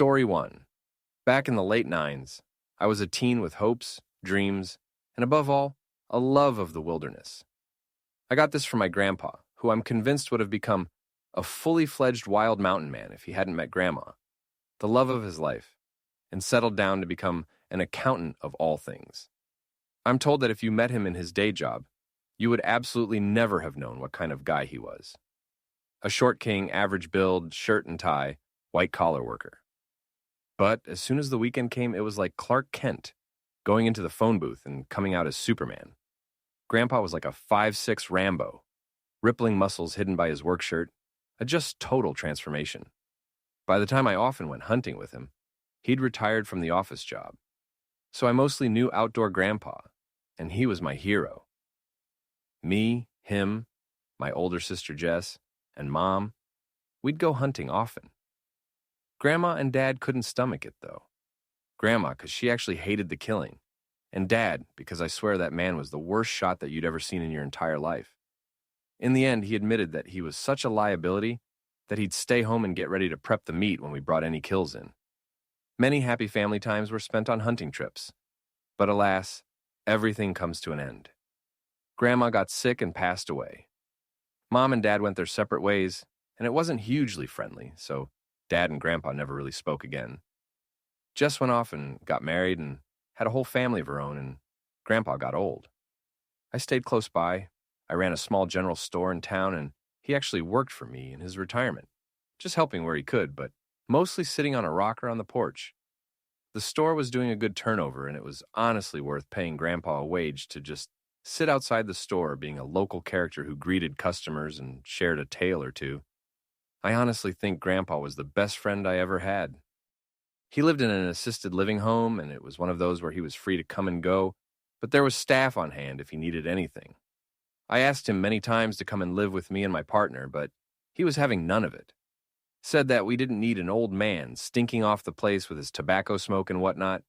Story 1. Back in the late 9s, I was a teen with hopes, dreams, and above all, a love of the wilderness. I got this from my grandpa, who I'm convinced would have become a fully fledged wild mountain man if he hadn't met Grandma, the love of his life, and settled down to become an accountant of all things. I'm told that if you met him in his day job, you would absolutely never have known what kind of guy he was. A short king, average build, shirt and tie, white-collar worker. But as soon as the weekend came, it was like Clark Kent going into the phone booth and coming out as Superman. Grandpa was like a 5'6" Rambo, rippling muscles hidden by his work shirt, a just total transformation. By the time I often went hunting with him, he'd retired from the office job. So I mostly knew outdoor Grandpa, and he was my hero. Me, him, my older sister Jess, and Mom, we'd go hunting often. Grandma and Dad couldn't stomach it, though. Grandma, because she actually hated the killing, and Dad, because I swear that man was the worst shot that you'd ever seen in your entire life. In the end, he admitted that he was such a liability that he'd stay home and get ready to prep the meat when we brought any kills in. Many happy family times were spent on hunting trips, but alas, everything comes to an end. Grandma got sick and passed away. Mom and Dad went their separate ways, and it wasn't hugely friendly, so Dad and Grandpa never really spoke again. Jess went off and got married and had a whole family of her own, and Grandpa got old. I stayed close by. I ran a small general store in town, and he actually worked for me in his retirement, just helping where he could, but mostly sitting on a rocker on the porch. The store was doing a good turnover, and it was honestly worth paying Grandpa a wage to just sit outside the store being a local character who greeted customers and shared a tale or two. I honestly think Grandpa was the best friend I ever had. He lived in an assisted living home, and it was one of those where he was free to come and go, but there was staff on hand if he needed anything. I asked him many times to come and live with me and my partner, but he was having none of it. Said that we didn't need an old man stinking off the place with his tobacco smoke and whatnot.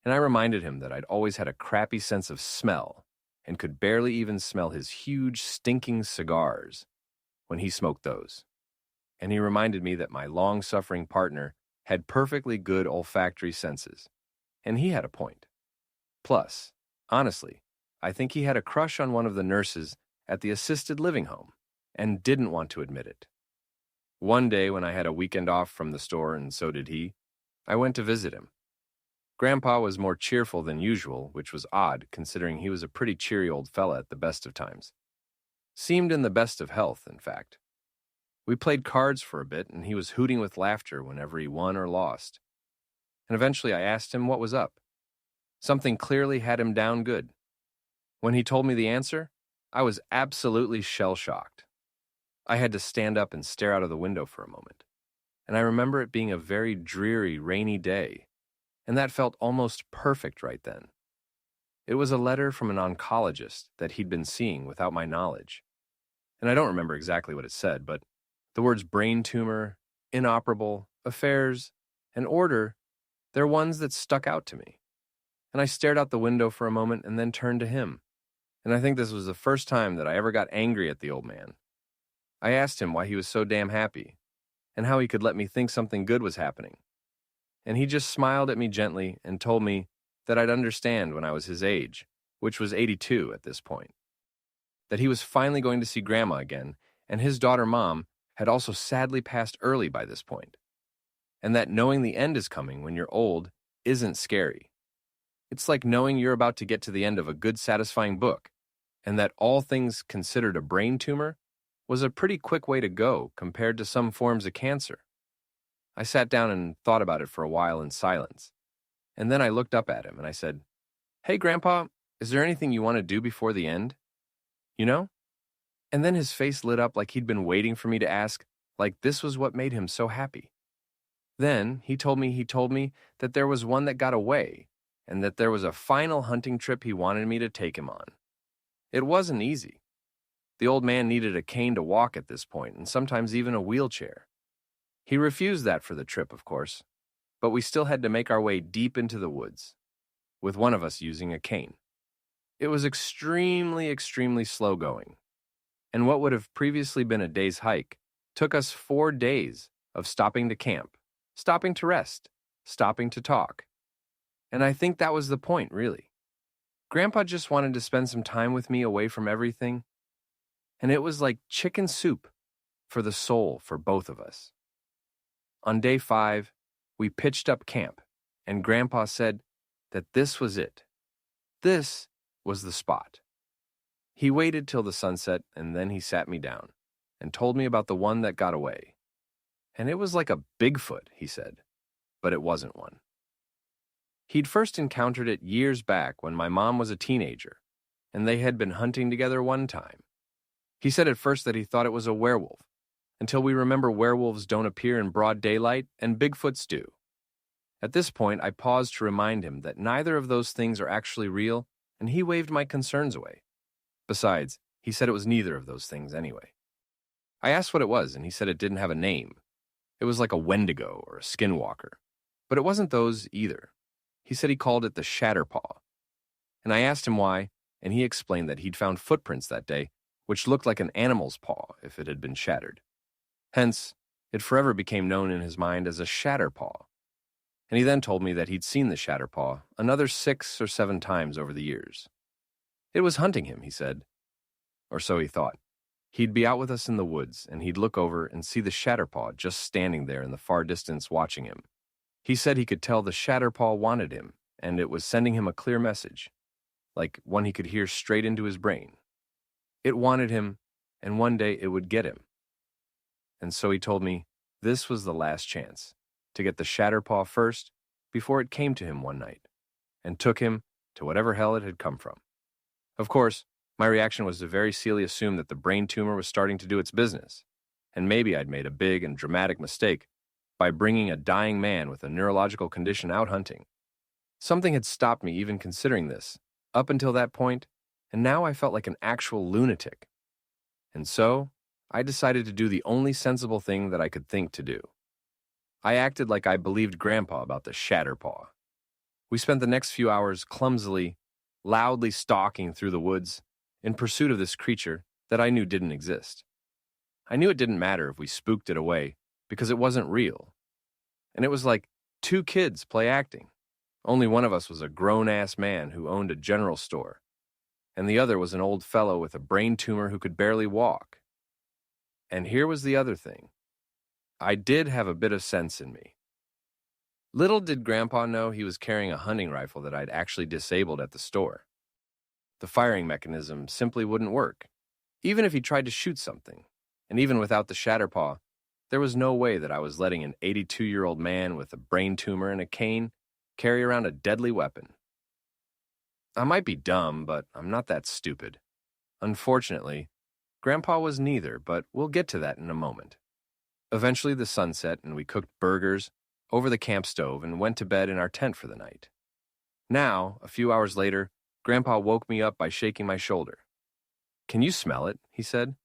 And I reminded him that I'd always had a crappy sense of smell and could barely even smell his huge, stinking cigars when he smoked those. And he reminded me that my long-suffering partner had perfectly good olfactory senses, and he had a point. Plus, honestly, I think he had a crush on one of the nurses at the assisted living home and didn't want to admit it. One day when I had a weekend off from the store, and so did he, I went to visit him. Grandpa was more cheerful than usual, which was odd considering he was a pretty cheery old fella at the best of times. Seemed in the best of health, in fact. We played cards for a bit, and he was hooting with laughter whenever he won or lost. And eventually I asked him what was up. Something clearly had him down good. When he told me the answer, I was absolutely shell-shocked. I had to stand up and stare out of the window for a moment. And I remember it being a very dreary, rainy day, and that felt almost perfect right then. It was a letter from an oncologist that he'd been seeing without my knowledge. And I don't remember exactly what it said, but the words brain tumor, inoperable, affairs, and order, they're ones that stuck out to me. And I stared out the window for a moment and then turned to him. And I think this was the first time that I ever got angry at the old man. I asked him why he was so damn happy, and how he could let me think something good was happening. And he just smiled at me gently and told me that I'd understand when I was his age, which was 82 at this point. That he was finally going to see Grandma again, and his daughter Mom had also sadly passed early by this point. And that knowing the end is coming when you're old isn't scary. It's like knowing you're about to get to the end of a good, satisfying book, and that all things considered a brain tumor was a pretty quick way to go compared to some forms of cancer. I sat down and thought about it for a while in silence, and then I looked up at him and I said, "Hey, Grandpa, is there anything you want to do before the end? You know?" And then his face lit up like he'd been waiting for me to ask, like this was what made him so happy. Then he told me that there was one that got away, and that there was a final hunting trip he wanted me to take him on. It wasn't easy. The old man needed a cane to walk at this point, and sometimes even a wheelchair. He refused that for the trip, of course, but we still had to make our way deep into the woods, with one of us using a cane. It was extremely, extremely slow going, and what would have previously been a day's hike took us 4 days of stopping to camp, stopping to rest, stopping to talk. And I think that was the point, really. Grandpa just wanted to spend some time with me away from everything, and it was like chicken soup for the soul for both of us. On day 5, we pitched up camp, and Grandpa said that this was it. This was the spot. He waited till the sunset, and then he sat me down and told me about the one that got away. And it was like a Bigfoot, he said, but it wasn't one. He'd first encountered it years back when my mom was a teenager, and they had been hunting together one time. He said at first that he thought it was a werewolf, until we remember werewolves don't appear in broad daylight and Bigfoots do. At this point, I paused to remind him that neither of those things are actually real, and he waved my concerns away. Besides, he said it was neither of those things anyway. I asked what it was, and he said it didn't have a name. It was like a Wendigo or a skinwalker, but it wasn't those either. He said he called it the Shatterpaw. And I asked him why, and he explained that he'd found footprints that day, which looked like an animal's paw if it had been shattered. Hence, it forever became known in his mind as a Shatterpaw. And he then told me that he'd seen the Shatterpaw another 6 or 7 times over the years. It was hunting him, he said. Or so he thought. He'd be out with us in the woods, and he'd look over and see the Shatterpaw just standing there in the far distance watching him. He said he could tell the Shatterpaw wanted him, and it was sending him a clear message, like one he could hear straight into his brain. It wanted him, and one day it would get him. And so he told me this was the last chance, to get the Shatterpaw first before it came to him one night, and took him to whatever hell it had come from. Of course, my reaction was to very silly assume that the brain tumor was starting to do its business, and maybe I'd made a big and dramatic mistake by bringing a dying man with a neurological condition out hunting. Something had stopped me even considering this, up until that point, and now I felt like an actual lunatic. And so, I decided to do the only sensible thing that I could think to do. I acted like I believed Grandpa about the Shatterpaw. We spent the next few hours clumsily, loudly stalking through the woods in pursuit of this creature that I knew didn't exist. I knew it didn't matter if we spooked it away because it wasn't real. And it was like 2 kids play acting. Only one of us was a grown-ass man who owned a general store, and the other was an old fellow with a brain tumor who could barely walk. And here was the other thing. I did have a bit of sense in me. Little did Grandpa know he was carrying a hunting rifle that I'd actually disabled at the store. The firing mechanism simply wouldn't work, even if he tried to shoot something. And even without the Shatterpaw, there was no way that I was letting an 82-year-old man with a brain tumor and a cane carry around a deadly weapon. I might be dumb, but I'm not that stupid. Unfortunately, Grandpa was neither, but we'll get to that in a moment. Eventually the sun set and we cooked burgers over the camp stove and went to bed in our tent for the night. Now, a few hours later, Grandpa woke me up by shaking my shoulder. "Can you smell it?" he said.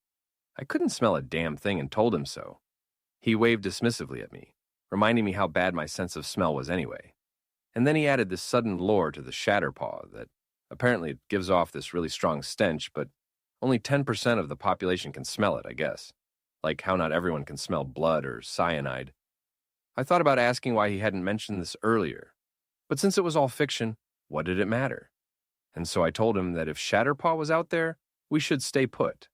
I couldn't smell a damn thing and told him so. He waved dismissively at me, reminding me how bad my sense of smell was anyway. And then he added this sudden lore to the Shatterpaw that apparently it gives off this really strong stench, but only 10% of the population can smell it, I guess. Like how not everyone can smell blood or cyanide. I thought about asking why he hadn't mentioned this earlier, but since it was all fiction, what did it matter? And so I told him that if Shatterpaw was out there, we should stay put.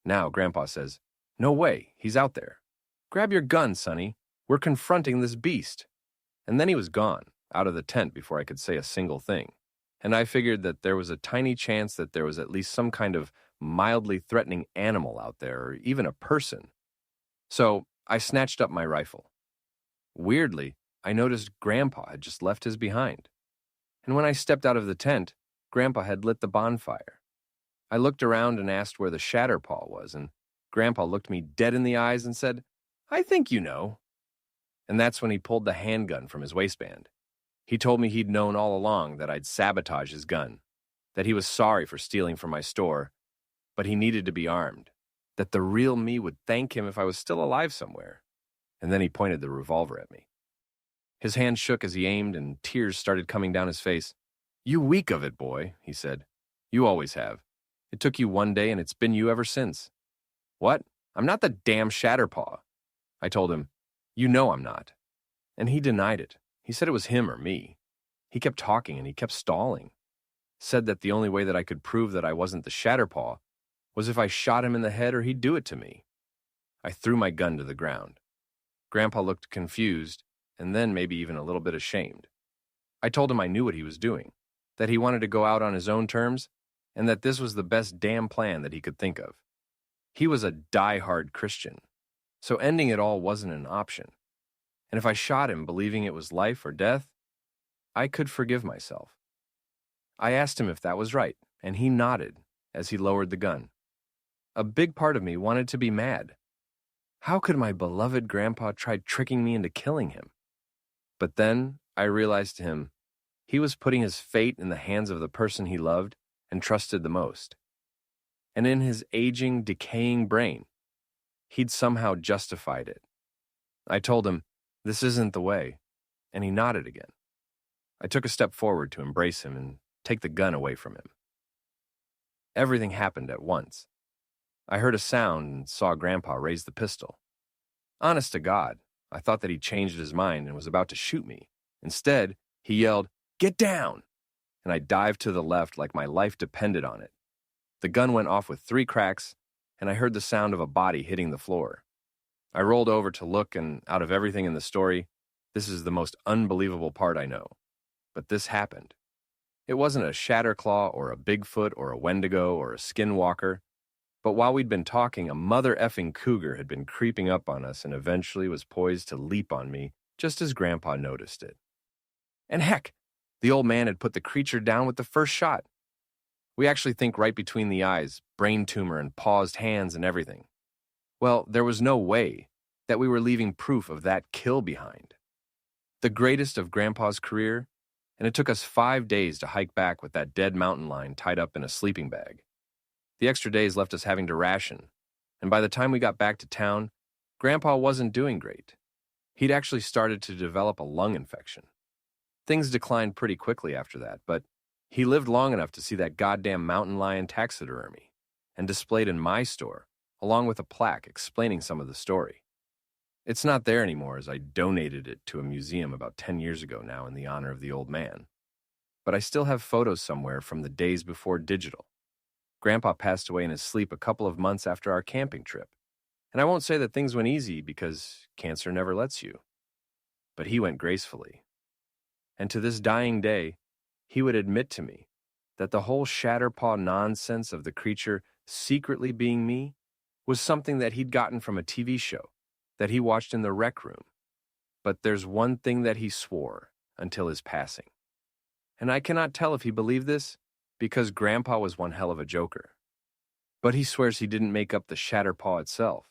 Now Grandpa says, "No way, he's out there. Grab your gun, Sonny. We're confronting this beast." And then he was gone, out of the tent before I could say a single thing. And I figured that there was a tiny chance that there was at least some kind of mildly threatening animal out there, or even a person. So I snatched up my rifle. Weirdly, I noticed Grandpa had just left his behind. And when I stepped out of the tent, Grandpa had lit the bonfire. I looked around and asked where the Shatterpaw was, and Grandpa looked me dead in the eyes and said, "I think you know." And that's when he pulled the handgun from his waistband. He told me he'd known all along that I'd sabotage his gun, that he was sorry for stealing from my store, but he needed to be armed, that the real me would thank him if I was still alive somewhere. And then he pointed the revolver at me. His hand shook as he aimed, and tears started coming down his face. "You weak of it, boy," he said. "You always have. It took you one day, and it's been you ever since." "What? I'm not the damn Shatterpaw." I told him, "You know I'm not." And he denied it. He said it was him or me. He kept talking and he kept stalling. Said that the only way that I could prove that I wasn't the Shatterpaw was if I shot him in the head or he'd do it to me. I threw my gun to the ground. Grandpa looked confused and then maybe even a little bit ashamed. I told him I knew what he was doing, that he wanted to go out on his own terms, and that this was the best damn plan that he could think of. He was a die-hard Christian, so ending it all wasn't an option. And if I shot him believing it was life or death, I could forgive myself. I asked him if that was right, and he nodded as he lowered the gun. A big part of me wanted to be mad. How could my beloved grandpa try tricking me into killing him? But then I realized to him, he was putting his fate in the hands of the person he loved and trusted the most. And in his aging, decaying brain, he'd somehow justified it. I told him, this isn't the way, and he nodded again. I took a step forward to embrace him and take the gun away from him. Everything happened at once. I heard a sound and saw Grandpa raise the pistol. Honest to God, I thought that he changed his mind and was about to shoot me. Instead, he yelled, "Get down!" And I dived to the left like my life depended on it. The gun went off with 3 cracks, and I heard the sound of a body hitting the floor. I rolled over to look, and out of everything in the story, this is the most unbelievable part I know. But this happened. It wasn't a Shatterclaw or a Bigfoot or a Wendigo or a Skinwalker, but while we'd been talking, a mother effing cougar had been creeping up on us and eventually was poised to leap on me just as Grandpa noticed it. And heck, the old man had put the creature down with the first shot. We actually think right between the eyes, brain tumor and paused hands and everything. Well, there was no way that we were leaving proof of that kill behind. The greatest of Grandpa's career, and it took us 5 days to hike back with that dead mountain lion tied up in a sleeping bag. The extra days left us having to ration, and by the time we got back to town, Grandpa wasn't doing great. He'd actually started to develop a lung infection. Things declined pretty quickly after that, but he lived long enough to see that goddamn mountain lion taxidermy and displayed in my store, along with a plaque explaining some of the story. It's not there anymore as I donated it to a museum about 10 years ago now in the honor of the old man. But I still have photos somewhere from the days before digital. Grandpa passed away in his sleep a couple of months after our camping trip. And I won't say that things went easy because cancer never lets you. But he went gracefully. And to this dying day, he would admit to me that the whole Shatterpaw nonsense of the creature secretly being me was something that he'd gotten from a TV show that he watched in the rec room. But there's one thing that he swore until his passing. And I cannot tell if he believed this because Grandpa was one hell of a joker. But he swears he didn't make up the Shatterpaw itself.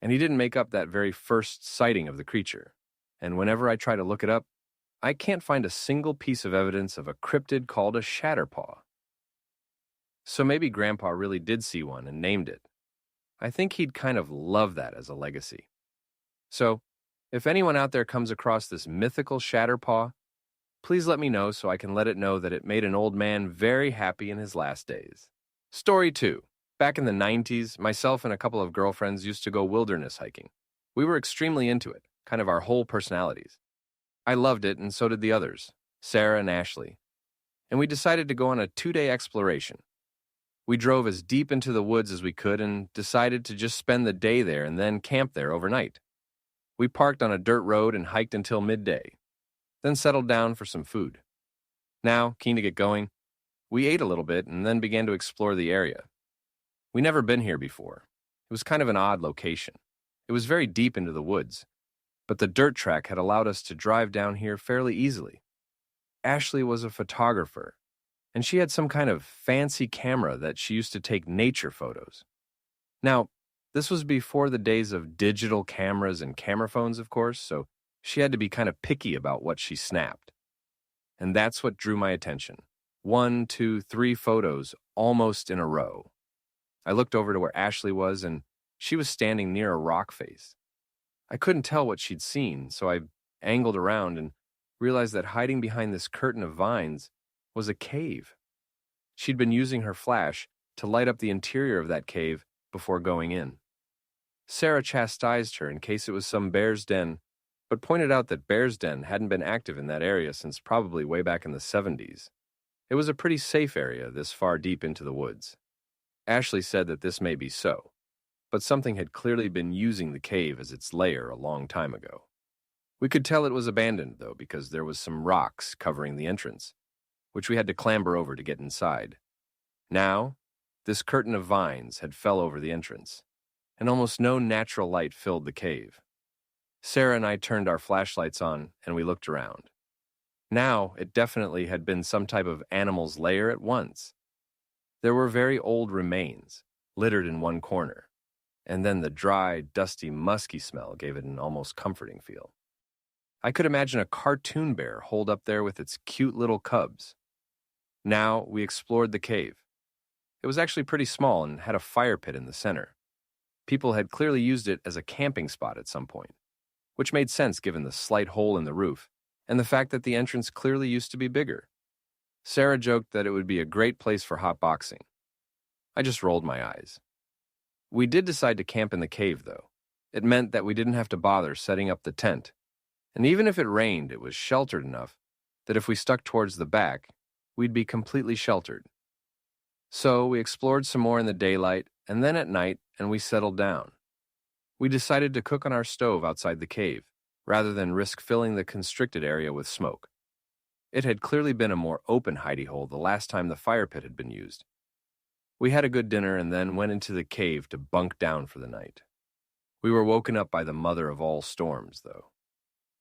And he didn't make up that very first sighting of the creature. And whenever I try to look it up, I can't find a single piece of evidence of a cryptid called a Shatterpaw. So maybe Grandpa really did see one and named it. I think he'd kind of love that as a legacy. So, if anyone out there comes across this mythical Shatterpaw, please let me know so I can let it know that it made an old man very happy in his last days. Story 2. Back in the 90s, myself and a couple of girlfriends used to go wilderness hiking. We were extremely into it, kind of our whole personalities. I loved it, and so did the others, Sarah and Ashley. And we decided to go on a 2-day exploration. We drove as deep into the woods as we could and decided to just spend the day there and then camp there overnight. We parked on a dirt road and hiked until midday, then settled down for some food. Now, keen to get going, we ate a little bit and then began to explore the area. We'd never been here before. It was kind of an odd location. It was very deep into the woods, but the dirt track had allowed us to drive down here fairly easily. Ashley was a photographer, and she had some kind of fancy camera that she used to take nature photos. Now, this was before the days of digital cameras and camera phones, of course, so she had to be kind of picky about what she snapped. And that's what drew my attention. 1, 2, 3 photos almost in a row. I looked over to where Ashley was, and she was standing near a rock face. I couldn't tell what she'd seen, so I angled around and realized that hiding behind this curtain of vines was a cave. She'd been using her flash to light up the interior of that cave before going in. Sarah chastised her in case it was some bear's den, but pointed out that Bear's Den hadn't been active in that area since probably way back in the 70s. It was a pretty safe area this far deep into the woods. Ashley said that this may be so, but something had clearly been using the cave as its lair a long time ago. We could tell it was abandoned, though, because there was some rocks covering the entrance, which we had to clamber over to get inside. Now, this curtain of vines had fell over the entrance, and almost no natural light filled the cave. Sarah and I turned our flashlights on, and we looked around. Now, it definitely had been some type of animal's lair at once. There were very old remains, littered in one corner, and then the dry, dusty, musky smell gave it an almost comforting feel. I could imagine a cartoon bear holed up there with its cute little cubs. Now, we explored the cave. It was actually pretty small and had a fire pit in the center. People had clearly used it as a camping spot at some point, which made sense given the slight hole in the roof and the fact that the entrance clearly used to be bigger. Sarah joked that it would be a great place for hot boxing. I just rolled my eyes. We did decide to camp in the cave, though. It meant that we didn't have to bother setting up the tent, and even if it rained, it was sheltered enough that if we stuck towards the back, we'd be completely sheltered. So we explored some more in the daylight, and then at night, and we settled down. We decided to cook on our stove outside the cave, rather than risk filling the constricted area with smoke. It had clearly been a more open hidey hole the last time the fire pit had been used. We had a good dinner and then went into the cave to bunk down for the night. We were woken up by the mother of all storms, though.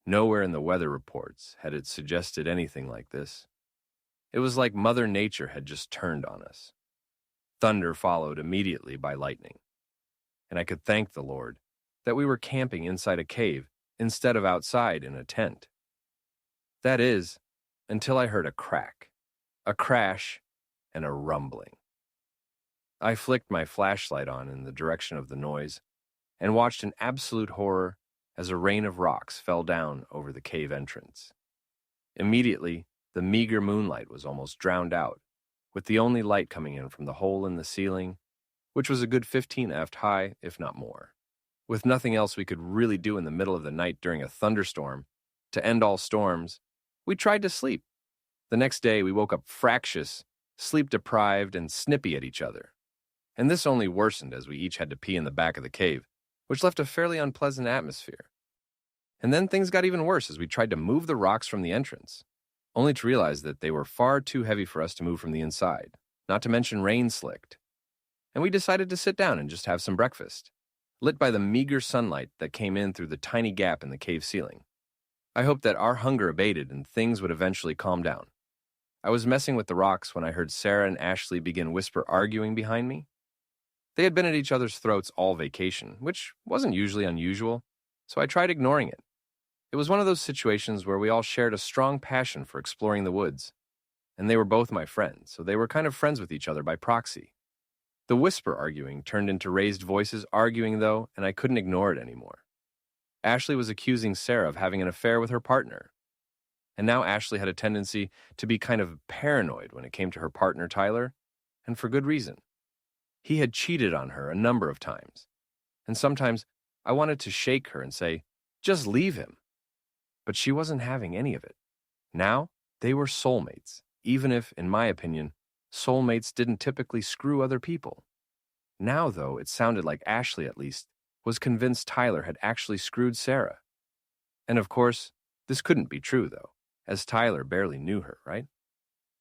Nowhere in the weather reports had it suggested anything like this. It was like Mother Nature had just turned on us. Thunder followed immediately by lightning. And I could thank the Lord that we were camping inside a cave instead of outside in a tent. That is, until I heard a crack, a crash, and a rumbling. I flicked my flashlight on in the direction of the noise and watched in absolute horror as a rain of rocks fell down over the cave entrance. Immediately, the meager moonlight was almost drowned out, with the only light coming in from the hole in the ceiling, which was a good 15 ft high, if not more. With nothing else we could really do in the middle of the night during a thunderstorm, to end all storms, we tried to sleep. The next day, we woke up fractious, sleep-deprived, and snippy at each other. And this only worsened as we each had to pee in the back of the cave, which left a fairly unpleasant atmosphere. And then things got even worse as we tried to move the rocks from the entrance, only to realize that they were far too heavy for us to move from the inside, not to mention rain-slicked. And we decided to sit down and just have some breakfast, lit by the meager sunlight that came in through the tiny gap in the cave ceiling. I hoped that our hunger abated and things would eventually calm down. I was messing with the rocks when I heard Sarah and Ashley begin whisper arguing behind me. They had been at each other's throats all vacation, which wasn't usually unusual, so I tried ignoring it. It was one of those situations where we all shared a strong passion for exploring the woods, and they were both my friends, so they were kind of friends with each other by proxy. The whisper arguing turned into raised voices arguing, though, and I couldn't ignore it anymore. Ashley was accusing Sarah of having an affair with her partner. And now Ashley had a tendency to be kind of paranoid when it came to her partner, Tyler, and for good reason. He had cheated on her a number of times, and sometimes I wanted to shake her and say, just leave him. But she wasn't having any of it. Now, they were soulmates, even if, in my opinion, soulmates didn't typically screw other people. Now, though, it sounded like Ashley, at least, was convinced Tyler had actually screwed Sarah. And of course, this couldn't be true, though, as Tyler barely knew her, right?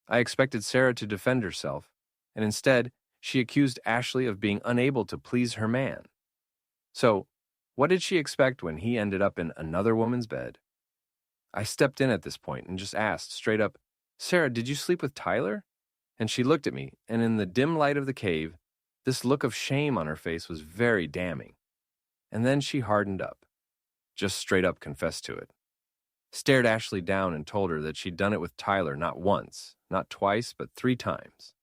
I expected Sarah to defend herself, and instead, she accused Ashley of being unable to please her man. So, what did she expect when he ended up in another woman's bed? I stepped in at this point and just asked straight up, Sarah, did you sleep with Tyler? And she looked at me, and in the dim light of the cave, this look of shame on her face was very damning. And then she hardened up, just straight up confessed to it. Stared Ashley down and told her that she'd done it with Tyler not once, not twice, but 3 times.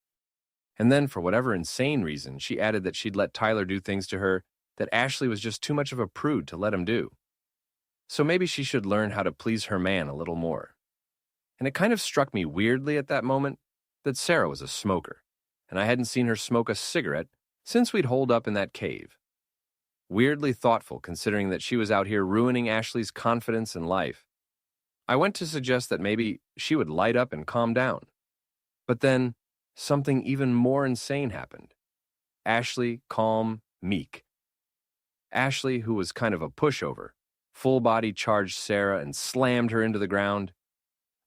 And then, for whatever insane reason, she added that she'd let Tyler do things to her that Ashley was just too much of a prude to let him do. So maybe she should learn how to please her man a little more. And it kind of struck me weirdly at that moment that Sarah was a smoker, and I hadn't seen her smoke a cigarette since we'd holed up in that cave. weirdly thoughtful considering that she was out here ruining Ashley's confidence in life. I went to suggest that maybe she would light up and calm down. But then, something even more insane happened. Ashley, calm, meek. Ashley, who was kind of a pushover, full body charged Sarah and slammed her into the ground.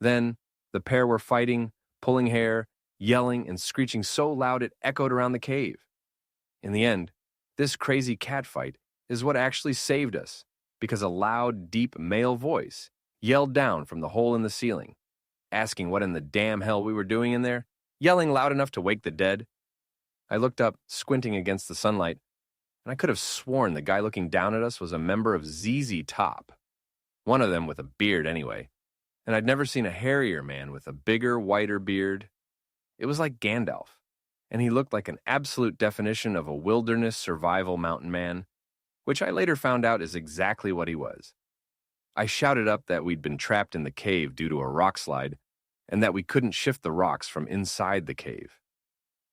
Then, the pair were fighting, pulling hair, yelling, and screeching so loud it echoed around the cave. In the end, this crazy cat fight is what actually saved us, because a loud, deep male voice yelled down from the hole in the ceiling, asking what in the damn hell we were doing in there, yelling loud enough to wake the dead. I looked up, squinting against the sunlight, and I could have sworn the guy looking down at us was a member of ZZ Top. One of them with a beard anyway, and I'd never seen a hairier man with a bigger, whiter beard. It was like Gandalf, and he looked like an absolute definition of a wilderness survival mountain man, which I later found out is exactly what he was. I shouted up that we'd been trapped in the cave due to a rock slide, and that we couldn't shift the rocks from inside the cave.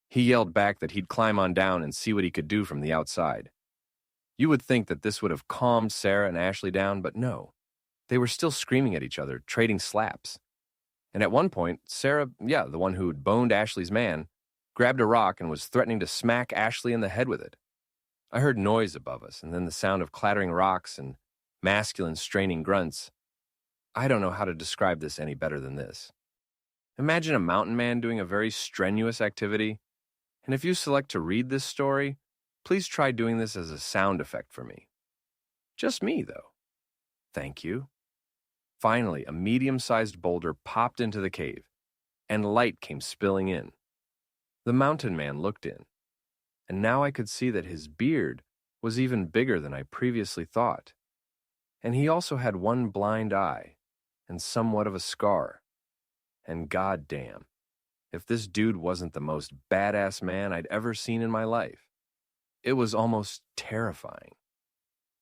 He yelled back that he'd climb on down and see what he could do from the outside. You would think that this would have calmed Sarah and Ashley down, but no. They were still screaming at each other, trading slaps. And at one point, Sarah, the one who'd boned Ashley's man, grabbed a rock and was threatening to smack Ashley in the head with it. I heard noise above us, and then the sound of clattering rocks and masculine straining grunts. I don't know how to describe this any better than this. Imagine a mountain man doing a very strenuous activity, and if you select to read this story, please try doing this as a sound effect for me. Just me, though. Thank you. Finally, a medium-sized boulder popped into the cave, and light came spilling in. The mountain man looked in, and now I could see that his beard was even bigger than I previously thought. And he also had one blind eye, and somewhat of a scar. And goddamn, if this dude wasn't the most badass man I'd ever seen in my life. It was almost terrifying.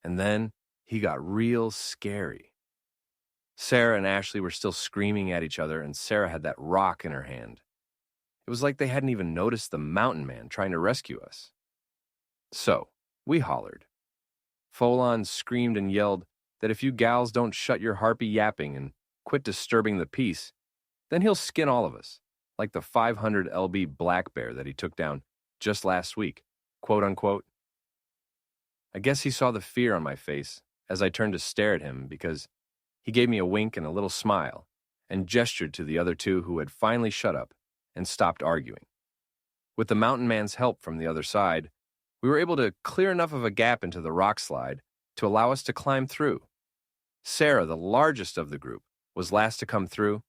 And then he got real scary. Sarah and Ashley were still screaming at each other, and Sarah had that rock in her hand. It was like they hadn't even noticed the mountain man trying to rescue us. So, we hollered. Folon screamed and yelled that if you gals don't shut your harpy yapping and quit disturbing the peace, then he'll skin all of us, like the 500 lb black bear that he took down just last week, quote unquote. I guess he saw the fear on my face as I turned to stare at him, because he gave me a wink and a little smile and gestured to the other two who had finally shut up and stopped arguing. With the mountain man's help from the other side, we were able to clear enough of a gap into the rock slide to allow us to climb through. Sarah, the largest of the group, was last to come through,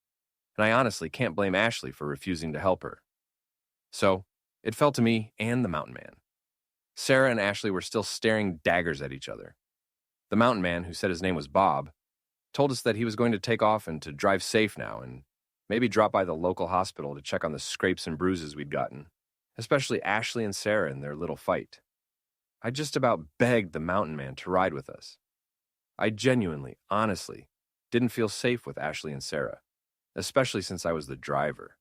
and I honestly can't blame Ashley for refusing to help her. So, it fell to me and the mountain man. Sarah and Ashley were still staring daggers at each other. The mountain man, who said his name was Bob, told us that he was going to take off and to drive safe now and maybe drop by the local hospital to check on the scrapes and bruises we'd gotten, especially Ashley and Sarah in their little fight. I just about begged the mountain man to ride with us. I genuinely, honestly, didn't feel safe with Ashley and Sarah, especially since I was the driver.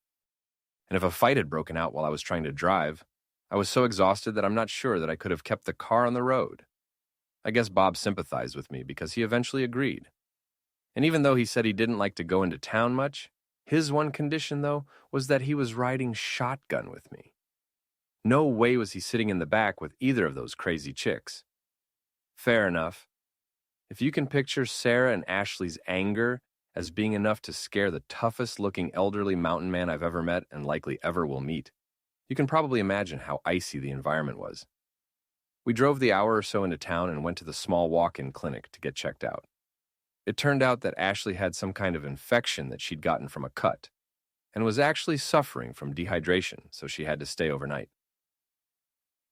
And if a fight had broken out while I was trying to drive, I was so exhausted that I'm not sure that I could have kept the car on the road. I guess Bob sympathized with me because he eventually agreed. And even though he said he didn't like to go into town much, his one condition, though, was that he was riding shotgun with me. No way was he sitting in the back with either of those crazy chicks. Fair enough. If you can picture Sarah and Ashley's anger as being enough to scare the toughest-looking elderly mountain man I've ever met and likely ever will meet, you can probably imagine how icy the environment was. We drove the hour or so into town and went to the small walk-in clinic to get checked out. It turned out that Ashley had some kind of infection that she'd gotten from a cut and was actually suffering from dehydration, so she had to stay overnight.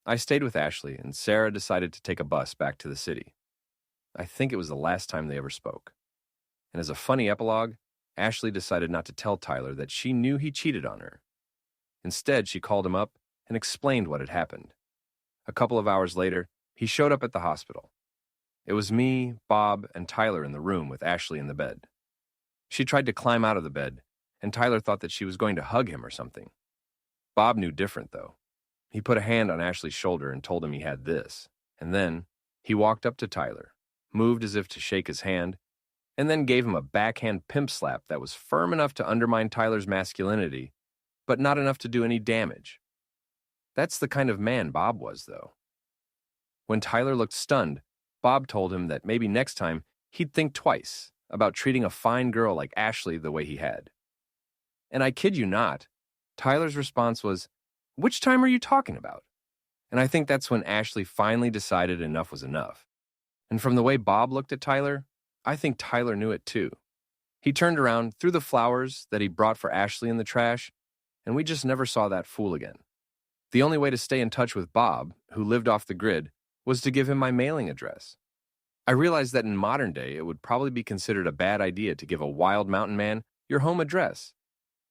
I stayed with Ashley, and Sarah decided to take a bus back to the city. I think it was the last time they ever spoke. And as a funny epilogue, Ashley decided not to tell Tyler that she knew he cheated on her. Instead, she called him up and explained what had happened. A couple of hours later, he showed up at the hospital. It was me, Bob, and Tyler in the room with Ashley in the bed. She tried to climb out of the bed, and Tyler thought that she was going to hug him or something. Bob knew different, though. He put a hand on Ashley's shoulder and told him he had this, and then, He walked up to Tyler, moved as if to shake his hand, and then gave him a backhand pimp slap that was firm enough to undermine Tyler's masculinity, but not enough to do any damage. That's the kind of man Bob was, though. When Tyler looked stunned, Bob told him that maybe next time he'd think twice about treating a fine girl like Ashley the way he had. And I kid you not, Tyler's response was, "Which time are you talking about?" And I think that's when Ashley finally decided enough was enough. And from the way Bob looked at Tyler, I think Tyler knew it too. He turned around, threw the flowers that he brought for Ashley in the trash, and we just never saw that fool again. The only way to stay in touch with Bob, who lived off the grid, was to give him my mailing address. I realized that in modern day, it would probably be considered a bad idea to give a wild mountain man your home address.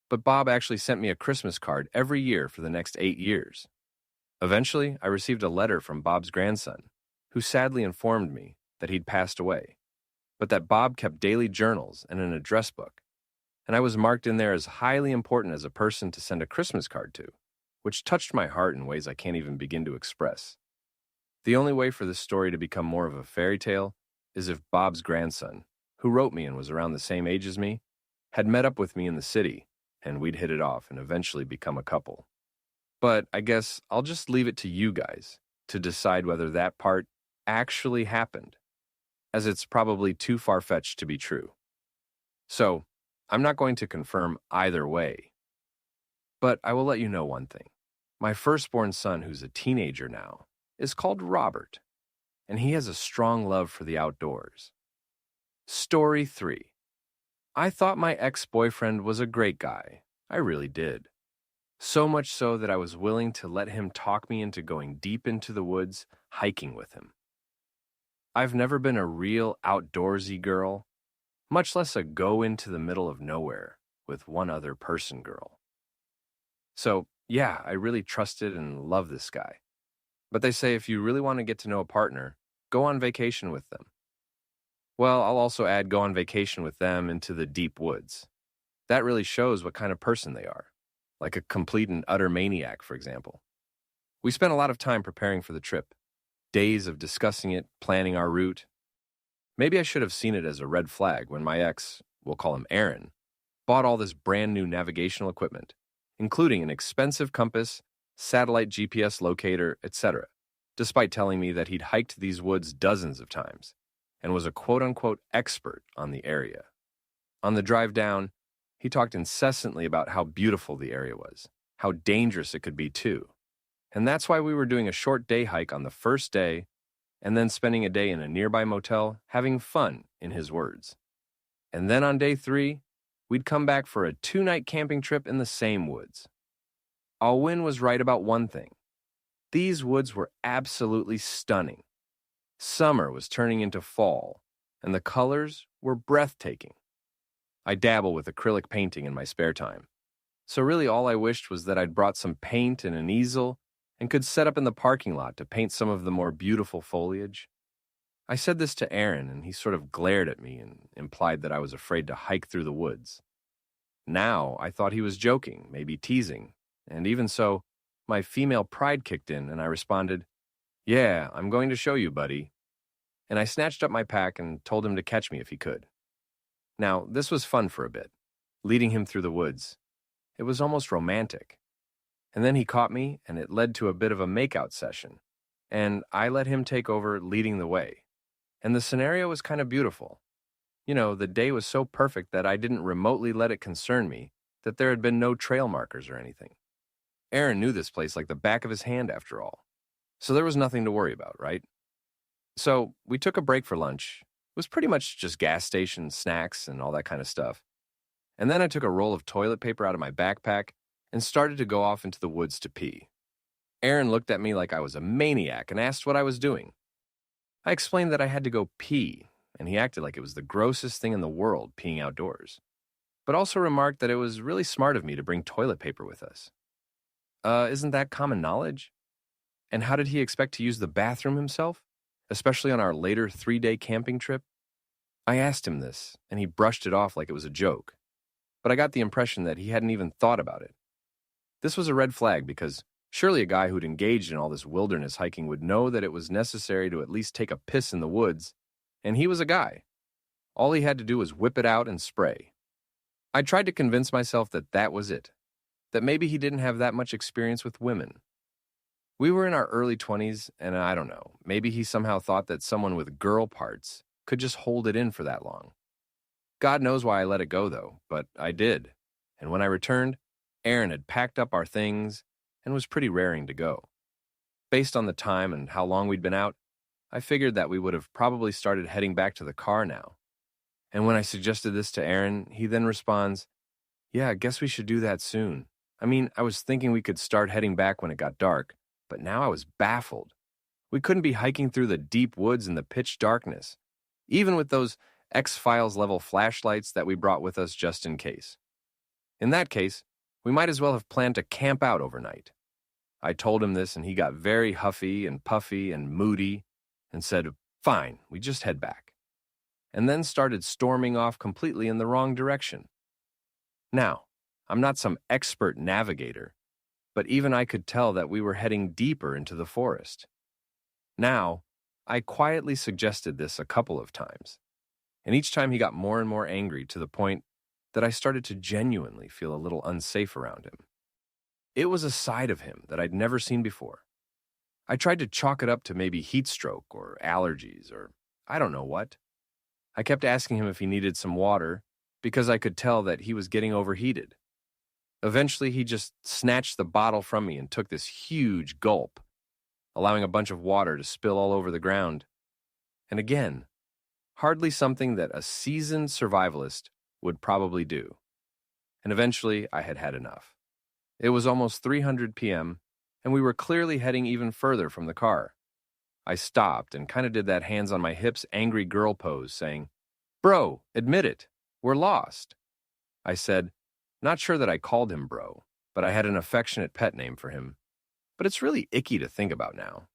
But Bob actually sent me a Christmas card every year for the next 8 years. Eventually, I received a letter from Bob's grandson, who sadly informed me that he'd passed away, but that Bob kept daily journals and an address book, and I was marked in there as highly important as a person to send a Christmas card to, which touched my heart in ways I can't even begin to express. The only way for this story to become more of a fairy tale is if Bob's grandson, who wrote me and was around the same age as me, had met up with me in the city, and we'd hit it off and eventually become a couple. But I guess I'll just leave it to you guys to decide whether that part actually happened, as it's probably too far-fetched to be true. So, I'm not going to confirm either way. But I will let you know one thing. My firstborn son, who's a teenager now, is called Robert, and he has a strong love for the outdoors. Story 3. I thought my ex-boyfriend was a great guy. I really did. So much so that I was willing to let him talk me into going deep into the woods, hiking with him. I've never been a real outdoorsy girl, much less a go into the middle of nowhere with one other person girl. So, yeah, I really trusted and loved this guy. But they say if you really want to get to know a partner, go on vacation with them. Well, I'll also add go on vacation with them into the deep woods. That really shows what kind of person they are, like a complete and utter maniac, for example. We spent a lot of time preparing for the trip, days of discussing it, planning our route. Maybe I should have seen it as a red flag when my ex, we'll call him Aaron, bought all this brand new navigational equipment, including an expensive compass, satellite GPS locator, etc., despite telling me that he'd hiked these woods dozens of times and was a quote-unquote expert on the area. On the drive down, he talked incessantly about how beautiful the area was, how dangerous it could be too. And that's why we were doing a short day hike on the first day and then spending a day in a nearby motel having fun, in his words. And then on day 3, we'd come back for a 2-night camping trip in the same woods. Alwyn was right about one thing. These woods were absolutely stunning. Summer was turning into fall, and the colors were breathtaking. I dabble with acrylic painting in my spare time, so really all I wished was that I'd brought some paint and an easel and could set up in the parking lot to paint some of the more beautiful foliage. I said this to Aaron, and he sort of glared at me and implied that I was afraid to hike through the woods. Now I thought he was joking, maybe teasing, and even so, my female pride kicked in and I responded, "Yeah, I'm going to show you, buddy." And I snatched up my pack and told him to catch me if he could. Now, this was fun for a bit, leading him through the woods. It was almost romantic. And then he caught me, and it led to a bit of a makeout session, and I let him take over leading the way. And the scenario was kind of beautiful. You know, the day was so perfect that I didn't remotely let it concern me that there had been no trail markers or anything. Aaron knew this place like the back of his hand, after all. So there was nothing to worry about, right? So we took a break for lunch. It was pretty much just gas station, snacks, and all that kind of stuff. And then I took a roll of toilet paper out of my backpack and started to go off into the woods to pee. Aaron looked at me like I was a maniac and asked what I was doing. I explained that I had to go pee, and he acted like it was the grossest thing in the world, peeing outdoors, but also remarked that it was really smart of me to bring toilet paper with us. Isn't that common knowledge? And how did he expect to use the bathroom himself, especially on our later 3-day camping trip? I asked him this, and he brushed it off like it was a joke, but I got the impression that he hadn't even thought about it. This was a red flag because Surely a guy who'd engaged in all this wilderness hiking would know that it was necessary to at least take a piss in the woods, and he was a guy. All he had to do was whip it out and spray. I tried to convince myself that that was it, that maybe he didn't have that much experience with women. We were in our early 20s, and I don't know, maybe he somehow thought that someone with girl parts could just hold it in for that long. God knows why I let it go, though, but I did. And when I returned, Aaron had packed up our things and was pretty raring to go. Based on the time and how long we'd been out, I figured that we would have probably started heading back to the car now. And when I suggested this to Aaron, he then responds, "Yeah, I guess we should do that soon. I mean, I was thinking we could start heading back when it got dark, but now I was baffled. We couldn't be hiking through the deep woods in the pitch darkness, even with those X-Files level flashlights that we brought with us just in case. In that case, we might as well have planned to camp out overnight." I told him this, and he got very huffy and puffy and moody and said, "Fine, we just head back," and then started storming off completely in the wrong direction. Now, I'm not some expert navigator, but even I could tell that we were heading deeper into the forest. Now, I quietly suggested this a couple of times, and each time he got more and more angry to the point that I started to genuinely feel a little unsafe around him. It was a side of him that I'd never seen before. I tried to chalk it up to maybe heat stroke or allergies or I don't know what. I kept asking him if he needed some water because I could tell that he was getting overheated. Eventually, he just snatched the bottle from me and took this huge gulp, allowing a bunch of water to spill all over the ground. And again, hardly something that a seasoned survivalist would probably do. And eventually, I had had enough. It was almost 3:00 p.m., and we were clearly heading even further from the car. I stopped and kind of did that hands on my hips angry girl pose, saying, "Bro, admit it, we're lost." I said, not sure that I called him bro, but I had an affectionate pet name for him. But it's really icky to think about now.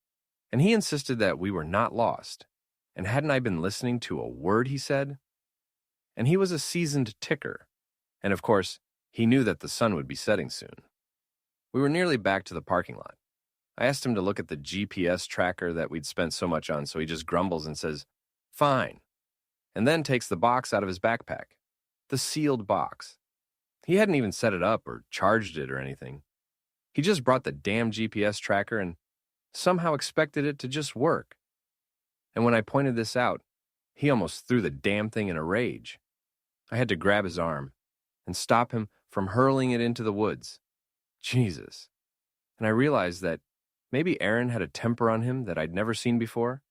And he insisted that we were not lost. And hadn't I been listening to a word he said? And he was a seasoned ticker. And of course, he knew that the sun would be setting soon. We were nearly back to the parking lot. I asked him to look at the GPS tracker that we'd spent so much on, so he just grumbles and says, "Fine," and then takes the box out of his backpack. The sealed box. He hadn't even set it up or charged it or anything. He just brought the damn GPS tracker and somehow expected it to just work. And when I pointed this out, he almost threw the damn thing in a rage. I had to grab his arm and stop him from hurling it into the woods. Jesus. And I realized that maybe Aaron had a temper on him that I'd never seen before.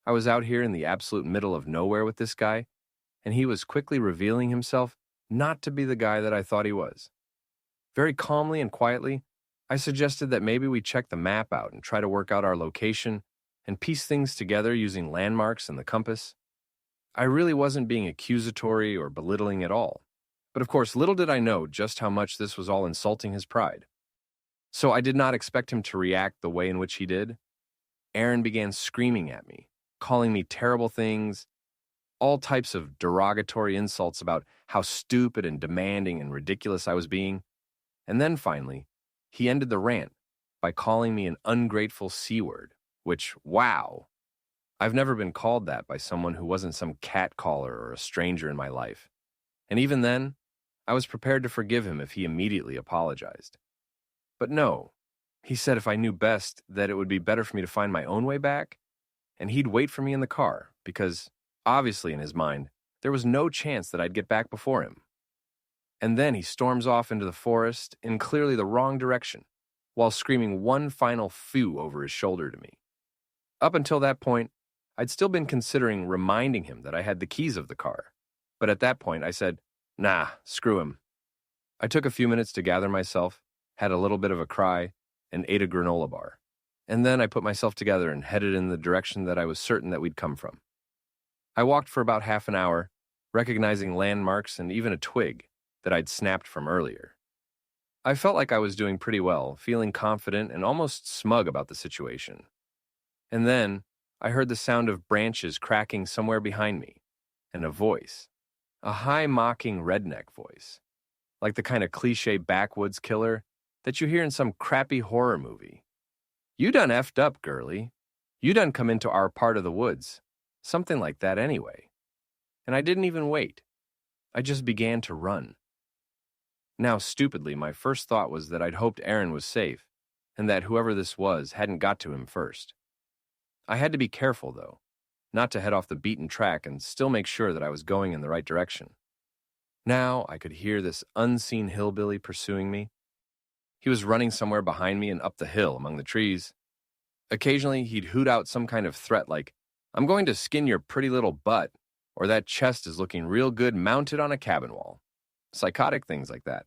I was out here in the absolute middle of nowhere with this guy, and he was quickly revealing himself not to be the guy that I thought he was. Very calmly and quietly, I suggested that maybe we check the map out and try to work out our location and piece things together using landmarks and the compass. I really wasn't being accusatory or belittling at all. But of course, little did I know just how much this was all insulting his pride. So I did not expect him to react the way in which he did. Aaron began screaming at me, calling me terrible things, all types of derogatory insults about how stupid and demanding and ridiculous I was being. And then finally, he ended the rant by calling me an ungrateful C-word, which, wow, I've never been called that by someone who wasn't some catcaller or a stranger in my life. And even then, I was prepared to forgive him if he immediately apologized. But no, he said if I knew best that it would be better for me to find my own way back, and he'd wait for me in the car, because, obviously in his mind, there was no chance that I'd get back before him. And then he storms off into the forest in clearly the wrong direction, while screaming one final phew over his shoulder to me. Up until that point, I'd still been considering reminding him that I had the keys of the car. But at that point, I said, "Nah, screw him." I took a few minutes to gather myself, had a little bit of a cry, and ate a granola bar. And then I put myself together and headed in the direction that I was certain that we'd come from. I walked for about half an hour, recognizing landmarks and even a twig that I'd snapped from earlier. I felt like I was doing pretty well, feeling confident and almost smug about the situation. And then I heard the sound of branches cracking somewhere behind me, and a voice. A high-mocking redneck voice. Like the kind of cliché backwoods killer that you hear in some crappy horror movie. "You done effed up, girly. You done come into our part of the woods." Something like that anyway. And I didn't even wait. I just began to run. Now, stupidly, my first thought was that I'd hoped Aaron was safe, and that whoever this was hadn't got to him first. I had to be careful, though, not to head off the beaten track and still make sure that I was going in the right direction. Now I could hear this unseen hillbilly pursuing me. He was running somewhere behind me and up the hill among the trees. Occasionally, he'd hoot out some kind of threat like, "I'm going to skin your pretty little butt," or "That chest is looking real good mounted on a cabin wall." Psychotic things like that.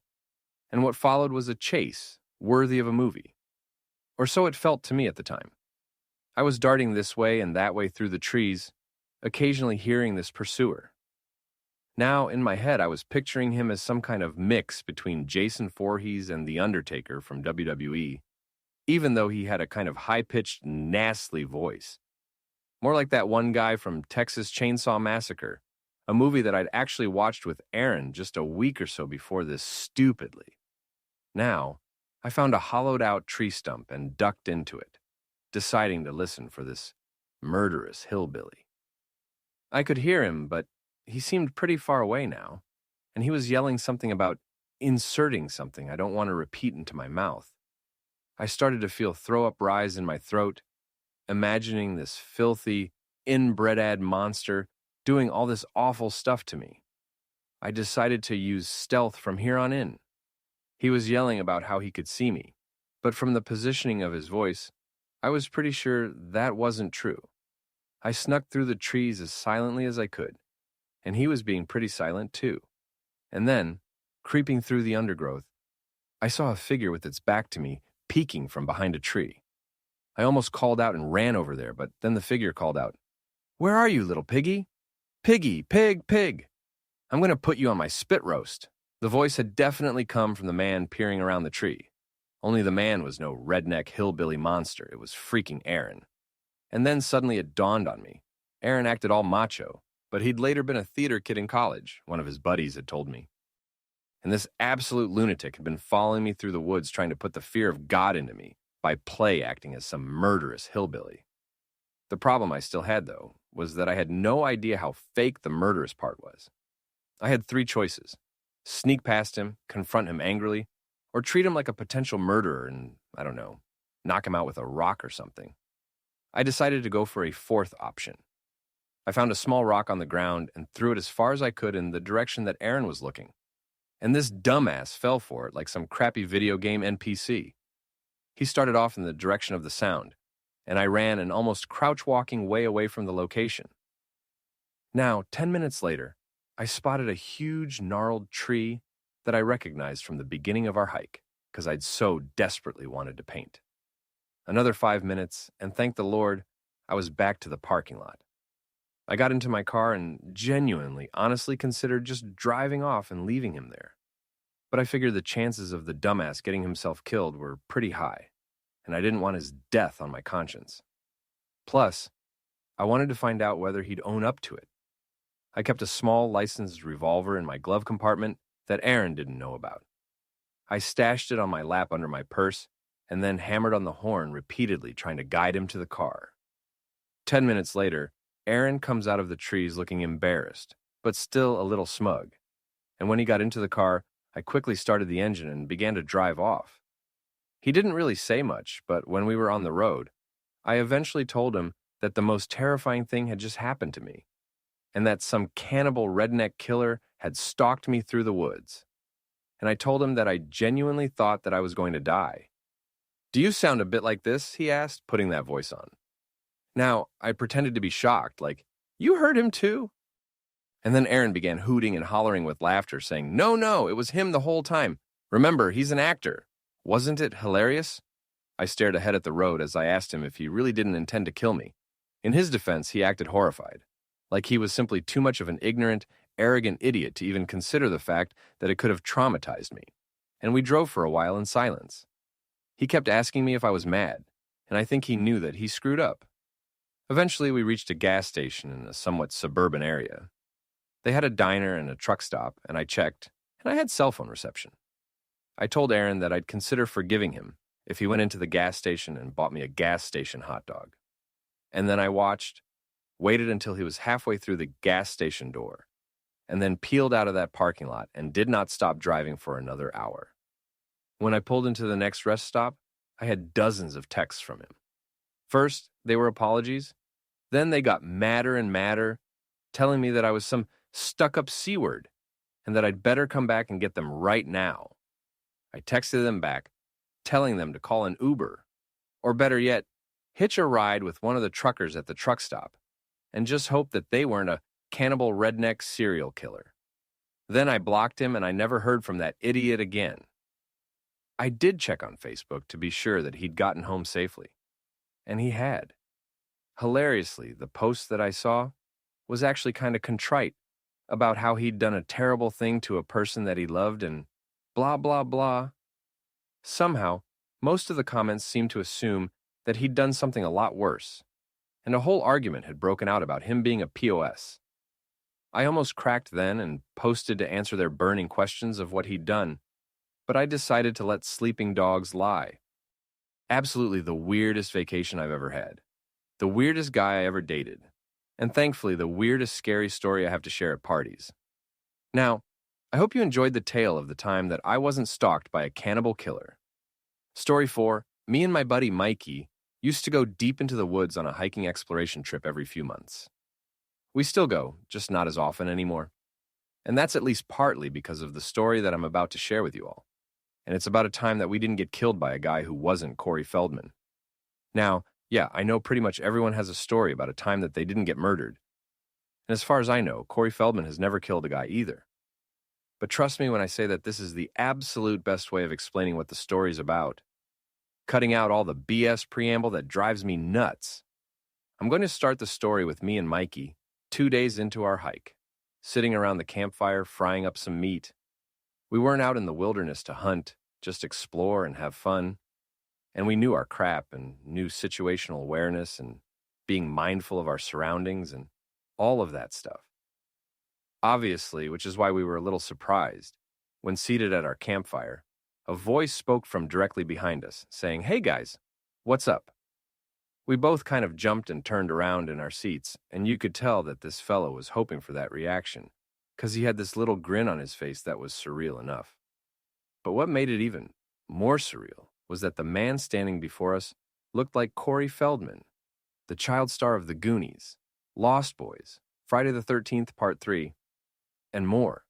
And what followed was a chase worthy of a movie. Or so it felt to me at the time. I was darting this way and that way through the trees, occasionally hearing this pursuer. Now, in my head, I was picturing him as some kind of mix between Jason Voorhees and The Undertaker from WWE, even though he had a kind of high-pitched, nasally voice. More like that one guy from Texas Chainsaw Massacre, a movie that I'd actually watched with Aaron just a week or so before this stupidly. Now, I found a hollowed-out tree stump and ducked into it, deciding to listen for this murderous hillbilly. I could hear him, but he seemed pretty far away now, and he was yelling something about inserting something I don't want to repeat into my mouth. I started to feel throw-up rise in my throat, imagining this filthy, inbred monster doing all this awful stuff to me. I decided to use stealth from here on in. He was yelling about how he could see me, but from the positioning of his voice, I was pretty sure that wasn't true. I snuck through the trees as silently as I could, and he was being pretty silent too. And then, creeping through the undergrowth, I saw a figure with its back to me, peeking from behind a tree. I almost called out and ran over there, but then the figure called out, "Where are you, little piggy? Piggy, pig, pig. I'm going to put you on my spit roast." The voice had definitely come from the man peering around the tree. Only the man was no redneck hillbilly monster. It was freaking Aaron. And then suddenly it dawned on me. Aaron acted all macho, but he'd later been a theater kid in college, one of his buddies had told me. And this absolute lunatic had been following me through the woods trying to put the fear of God into me by play acting as some murderous hillbilly. The problem I still had, though, was that I had no idea how fake the murderous part was. I had three choices: sneak past him, confront him angrily, or treat him like a potential murderer and, I don't know, knock him out with a rock or something. I decided to go for a fourth option. I found a small rock on the ground and threw it as far as I could in the direction that Aaron was looking. And this dumbass fell for it like some crappy video game NPC. He started off in the direction of the sound, and I ran an almost crouch-walking way away from the location. Now, 10 minutes later, I spotted a huge, gnarled tree that I recognized from the beginning of our hike, because I'd so desperately wanted to paint. Another 5 minutes, and thank the Lord, I was back to the parking lot. I got into my car and genuinely, honestly considered just driving off and leaving him there. But I figured the chances of the dumbass getting himself killed were pretty high, and I didn't want his death on my conscience. Plus, I wanted to find out whether he'd own up to it. I kept a small licensed revolver in my glove compartment that Aaron didn't know about. I stashed it on my lap under my purse and then hammered on the horn repeatedly, trying to guide him to the car. 10 minutes later, Aaron comes out of the trees looking embarrassed, but still a little smug. And when he got into the car, I quickly started the engine and began to drive off. He didn't really say much, but when we were on the road, I eventually told him that the most terrifying thing had just happened to me, and that some cannibal redneck killer had stalked me through the woods. And I told him that I genuinely thought that I was going to die. "Do you sound a bit like this?" he asked, putting that voice on. Now, I pretended to be shocked, like, "You heard him too?" And then Aaron began hooting and hollering with laughter, saying, No, it was him the whole time. Remember, he's an actor. Wasn't it hilarious?" I stared ahead at the road as I asked him if he really didn't intend to kill me. In his defense, he acted horrified, like he was simply too much of an ignorant, arrogant idiot to even consider the fact that it could have traumatized me. And we drove for a while in silence. He kept asking me if I was mad, and I think he knew that he screwed up. Eventually, we reached a gas station in a somewhat suburban area. They had a diner and a truck stop, and I checked, and I had cell phone reception. I told Aaron that I'd consider forgiving him if he went into the gas station and bought me a gas station hot dog. And then I waited until he was halfway through the gas station door, and then peeled out of that parking lot and did not stop driving for another hour. When I pulled into the next rest stop, I had dozens of texts from him. First, they were apologies. Then they got madder and madder, telling me that I was some stuck-up C-word and that I'd better come back and get them right now. I texted them back, telling them to call an Uber, or better yet, hitch a ride with one of the truckers at the truck stop, and just hope that they weren't a cannibal redneck serial killer. Then I blocked him and I never heard from that idiot again. I did check on Facebook to be sure that he'd gotten home safely, and he had. Hilariously, the post that I saw was actually kind of contrite about how he'd done a terrible thing to a person that he loved and blah, blah, blah. Somehow, most of the comments seemed to assume that he'd done something a lot worse, and a whole argument had broken out about him being a POS. I almost cracked then and posted to answer their burning questions of what he'd done, but I decided to let sleeping dogs lie. Absolutely the weirdest vacation I've ever had. The weirdest guy I ever dated. And thankfully, the weirdest scary story I have to share at parties. Now, I hope you enjoyed the tale of the time that I wasn't stalked by a cannibal killer. Story 4, me and my buddy Mikey used to go deep into the woods on a hiking exploration trip every few months. We still go, just not as often anymore. And that's at least partly because of the story that I'm about to share with you all. And it's about a time that we didn't get killed by a guy who wasn't Corey Feldman. Now, yeah, I know pretty much everyone has a story about a time that they didn't get murdered. And as far as I know, Corey Feldman has never killed a guy either. But trust me when I say that this is the absolute best way of explaining what the story's about. Cutting out all the BS preamble that drives me nuts. I'm going to start the story with me and Mikey, 2 days into our hike, sitting around the campfire frying up some meat. We weren't out in the wilderness to hunt, just explore and have fun. And we knew our crap and knew situational awareness and being mindful of our surroundings and all of that stuff. Obviously, which is why we were a little surprised, when seated at our campfire, a voice spoke from directly behind us, saying, "Hey guys, what's up?" We both kind of jumped and turned around in our seats, and you could tell that this fellow was hoping for that reaction, because he had this little grin on his face that was surreal enough. But what made it even more surreal was that the man standing before us looked like Corey Feldman, the child star of The Goonies, Lost Boys, Friday the 13th Part 3, and more.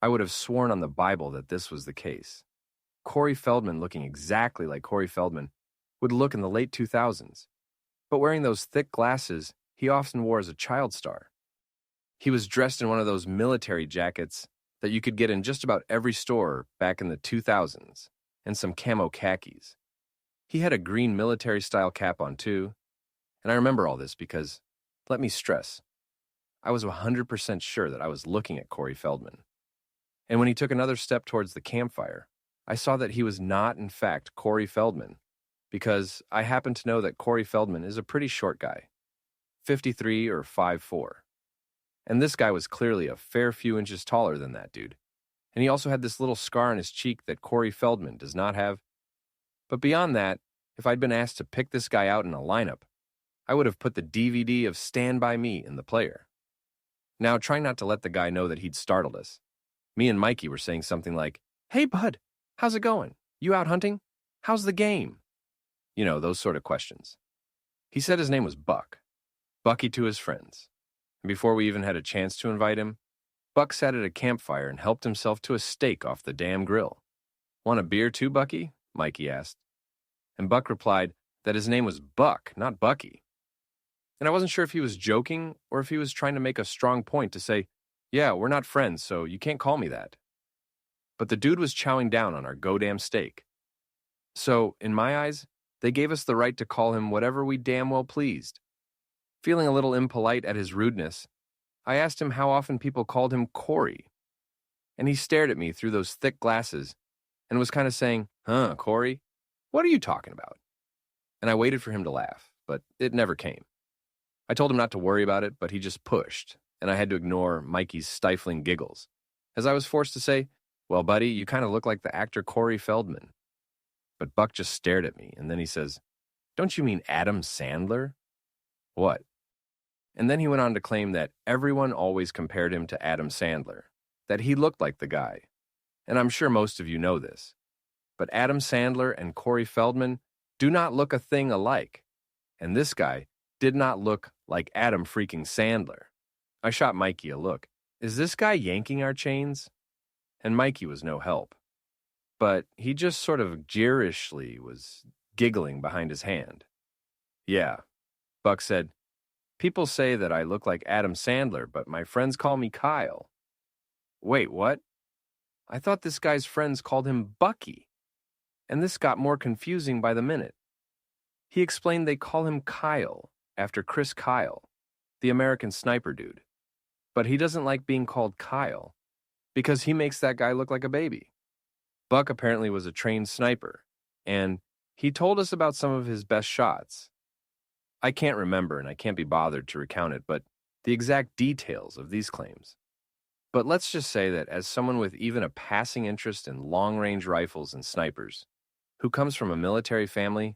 I would have sworn on the Bible that this was the case. Corey Feldman looking exactly like Corey Feldman would look in the late 2000s, but wearing those thick glasses he often wore as a child star. He was dressed in one of those military jackets that you could get in just about every store back in the 2000s, and some camo khakis. He had a green military-style cap on too, and I remember all this because, let me stress, I was 100% sure that I was looking at Corey Feldman. And when he took another step towards the campfire, I saw that he was not, in fact, Corey Feldman, because I happen to know that Corey Feldman is a pretty short guy, 53 or 5'4". And this guy was clearly a fair few inches taller than that dude. And he also had this little scar on his cheek that Corey Feldman does not have. But beyond that, if I'd been asked to pick this guy out in a lineup, I would have put the DVD of Stand By Me in the player. Now, trying not to let the guy know that he'd startled us, me and Mikey were saying something like, "Hey, bud, how's it going? You out hunting? How's the game?" You know, those sort of questions. He said his name was Buck. Bucky to his friends. And before we even had a chance to invite him, Buck sat at a campfire and helped himself to a steak off the damn grill. "Want a beer too, Bucky?" Mikey asked. And Buck replied that his name was Buck, not Bucky. And I wasn't sure if he was joking or if he was trying to make a strong point to say, "Yeah, we're not friends, so you can't call me that." But the dude was chowing down on our godamn steak. So, in my eyes, they gave us the right to call him whatever we damn well pleased. Feeling a little impolite at his rudeness, I asked him how often people called him Corey. And he stared at me through those thick glasses and was kind of saying, "Huh, Corey? What are you talking about?" And I waited for him to laugh, but it never came. I told him not to worry about it, but he just pushed, and I had to ignore Mikey's stifling giggles, as I was forced to say, Well, buddy, you kind of look like the actor Corey Feldman. But Buck just stared at me, and then he says, Don't you mean Adam Sandler? What? And then he went on to claim that everyone always compared him to Adam Sandler, that he looked like the guy. And I'm sure most of you know this. But Adam Sandler and Corey Feldman do not look a thing alike. And this guy did not look like Adam freaking Sandler. I shot Mikey a look. Is this guy yanking our chains? And Mikey was no help. But he just sort of jeerishly was giggling behind his hand. Yeah, Buck said, people say that I look like Adam Sandler, but my friends call me Kyle. Wait, what? I thought this guy's friends called him Bucky. And this got more confusing by the minute. He explained they call him Kyle, after Chris Kyle, the American sniper dude. But he doesn't like being called Kyle, because he makes that guy look like a baby. Buck apparently was a trained sniper, and he told us about some of his best shots. I can't remember, and I can't be bothered to recount it, but the exact details of these claims. But let's just say that as someone with even a passing interest in long-range rifles and snipers, who comes from a military family,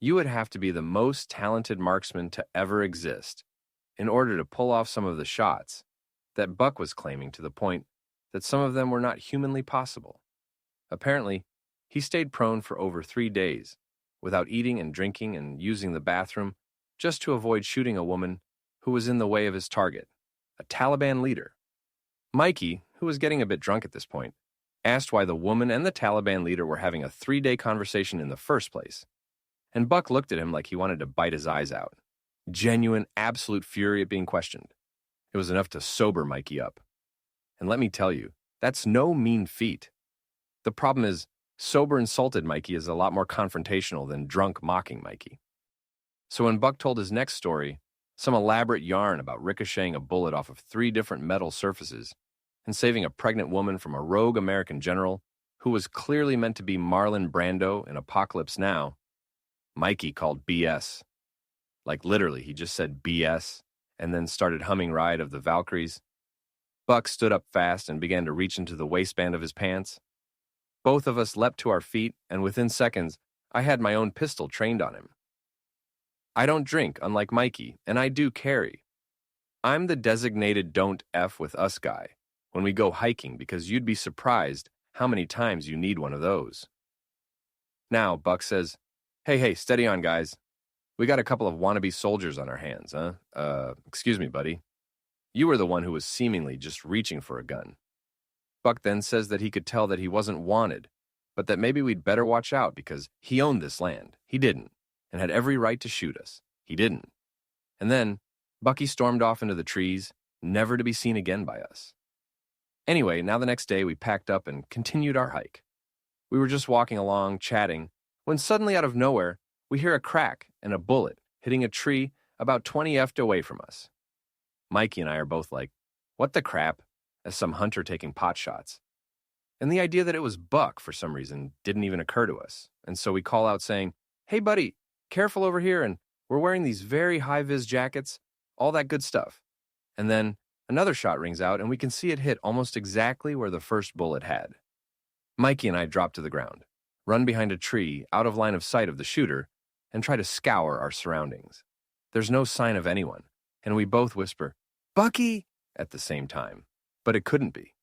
you would have to be the most talented marksman to ever exist in order to pull off some of the shots that Buck was claiming, to the point that some of them were not humanly possible. Apparently, he stayed prone for over 3 days without eating and drinking and using the bathroom just to avoid shooting a woman who was in the way of his target, a Taliban leader. Mikey, who was getting a bit drunk at this point, asked why the woman and the Taliban leader were having a 3-day conversation in the first place. And Buck looked at him like he wanted to bite his eyes out. Genuine, absolute fury at being questioned. It was enough to sober Mikey up. And let me tell you, that's no mean feat. The problem is, sober insulted Mikey is a lot more confrontational than drunk mocking Mikey. So when Buck told his next story, some elaborate yarn about ricocheting a bullet off of 3 different metal surfaces and saving a pregnant woman from a rogue American general who was clearly meant to be Marlon Brando in Apocalypse Now, Mikey called BS. Like literally, he just said BS and then started humming Ride of the Valkyries. Buck stood up fast and began to reach into the waistband of his pants. Both of us leapt to our feet, and within seconds, I had my own pistol trained on him. I don't drink, unlike Mikey, and I do carry. I'm the designated don't F with us guy when we go hiking, because you'd be surprised how many times you need one of those. Now, Buck says, Hey, steady on, guys. We got a couple of wannabe soldiers on our hands, huh? Excuse me, buddy. You were the one who was seemingly just reaching for a gun. Buck then says that he could tell that he wasn't wanted, but that maybe we'd better watch out because he owned this land. He didn't, and had every right to shoot us. He didn't. And then Bucky stormed off into the trees, never to be seen again by us. Anyway, now the next day we packed up and continued our hike. We were just walking along, chatting, when suddenly out of nowhere, we hear a crack and a bullet hitting a tree about 20 feet away from us. Mikey and I are both like, what the crap, as some hunter taking pot shots. And the idea that it was Buck, for some reason, didn't even occur to us. And so we call out saying, hey buddy, careful over here, and we're wearing these very high-vis jackets, all that good stuff. And then another shot rings out, and we can see it hit almost exactly where the first bullet had. Mikey and I drop to the ground, run behind a tree, out of line of sight of the shooter, and try to scour our surroundings. There's no sign of anyone, and we both whisper, Bucky, at the same time. But it couldn't be.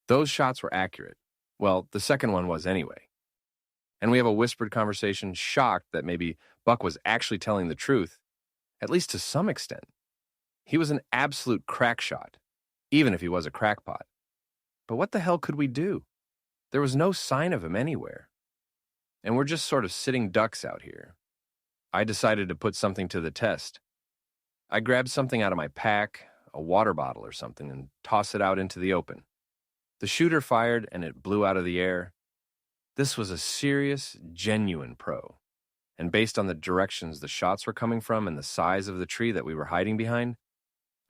Those shots were accurate. Well, the second one was anyway. And we have a whispered conversation, shocked that maybe Buck was actually telling the truth, at least to some extent. He was an absolute crack shot, even if he was a crackpot. But what the hell could we do? There was no sign of him anywhere. And we're just sort of sitting ducks out here. I decided to put something to the test. I grabbed something out of my pack, a water bottle or something, and tossed it out into the open. The shooter fired, and it blew out of the air. This was a serious, genuine pro. And based on the directions the shots were coming from and the size of the tree that we were hiding behind,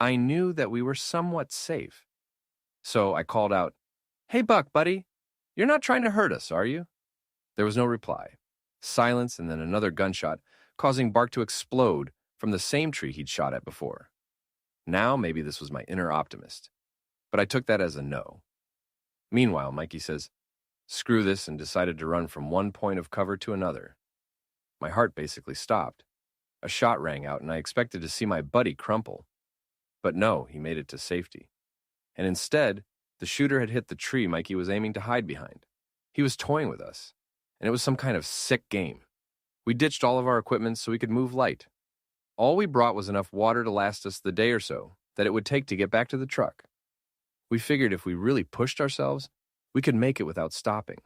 I knew that we were somewhat safe. So I called out, Hey, Buck, buddy, you're not trying to hurt us, are you? There was no reply. Silence and then another gunshot, causing Bark to explode from the same tree he'd shot at before. Now maybe this was my inner optimist, but I took that as a no. Meanwhile, Mikey says, screw this, and decided to run from one point of cover to another. My heart basically stopped. A shot rang out, and I expected to see my buddy crumple. But no, he made it to safety. And instead, the shooter had hit the tree Mikey was aiming to hide behind. He was toying with us, and it was some kind of sick game. We ditched all of our equipment so we could move light. All we brought was enough water to last us the day or so that it would take to get back to the truck. We figured if we really pushed ourselves, we could make it without stopping.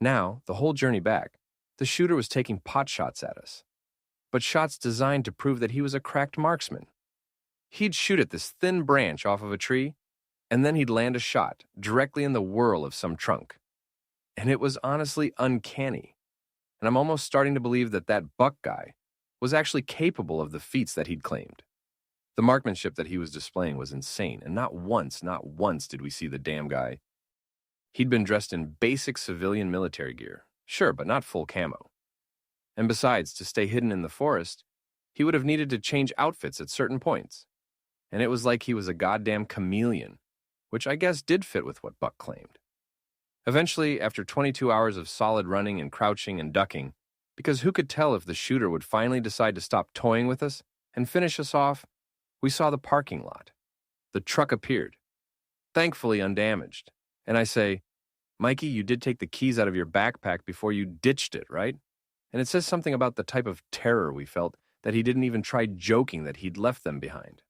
Now, the whole journey back, the shooter was taking pot shots at us, but shots designed to prove that he was a cracked marksman. He'd shoot at this thin branch off of a tree, and then he'd land a shot directly in the whirl of some trunk. And it was honestly uncanny. And I'm almost starting to believe that that Buck guy was actually capable of the feats that he'd claimed. The marksmanship that he was displaying was insane, and not once did we see the damn guy. He'd been dressed in basic civilian military gear, sure, but not full camo. And besides, to stay hidden in the forest, he would have needed to change outfits at certain points. And it was like he was a goddamn chameleon, which I guess did fit with what Buck claimed. Eventually, after 22 hours of solid running and crouching and ducking, because who could tell if the shooter would finally decide to stop toying with us and finish us off, we saw the parking lot. The truck appeared, thankfully undamaged. And I say, Mikey, you did take the keys out of your backpack before you ditched it, right? And it says something about the type of terror we felt that he didn't even try joking that he'd left them behind.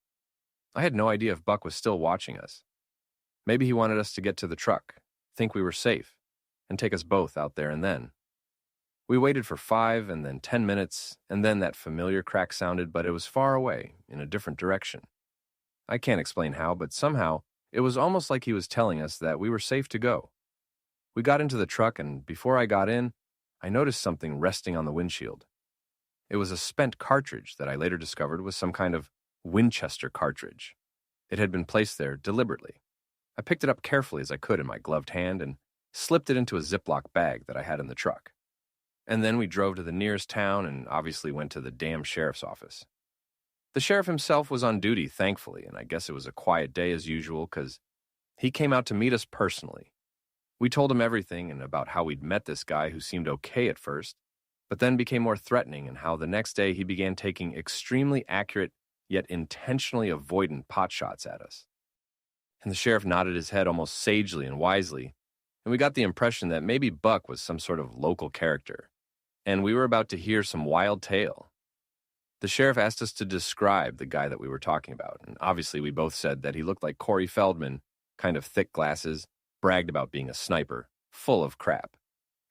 I had no idea if Buck was still watching us. Maybe he wanted us to get to the truck, think we were safe, and take us both out there and then. We waited for 5 and then 10 minutes, and then that familiar crack sounded, but it was far away, in a different direction. I can't explain how, but somehow, it was almost like he was telling us that we were safe to go. We got into the truck, and before I got in, I noticed something resting on the windshield. It was a spent cartridge that I later discovered was some kind of Winchester cartridge. It had been placed there deliberately. I picked it up carefully as I could in my gloved hand and slipped it into a Ziploc bag that I had in the truck. And then we drove to the nearest town and obviously went to the damn sheriff's office. The sheriff himself was on duty, thankfully, and I guess it was a quiet day as usual because he came out to meet us personally. We told him everything and about how we'd met this guy who seemed okay at first, but then became more threatening, and how the next day he began taking extremely accurate yet intentionally avoidant pot shots at us. And the sheriff nodded his head almost sagely and wisely, and we got the impression that maybe Buck was some sort of local character, and we were about to hear some wild tale. The sheriff asked us to describe the guy that we were talking about, and obviously we both said that he looked like Corey Feldman, kind of thick glasses, bragged about being a sniper, full of crap,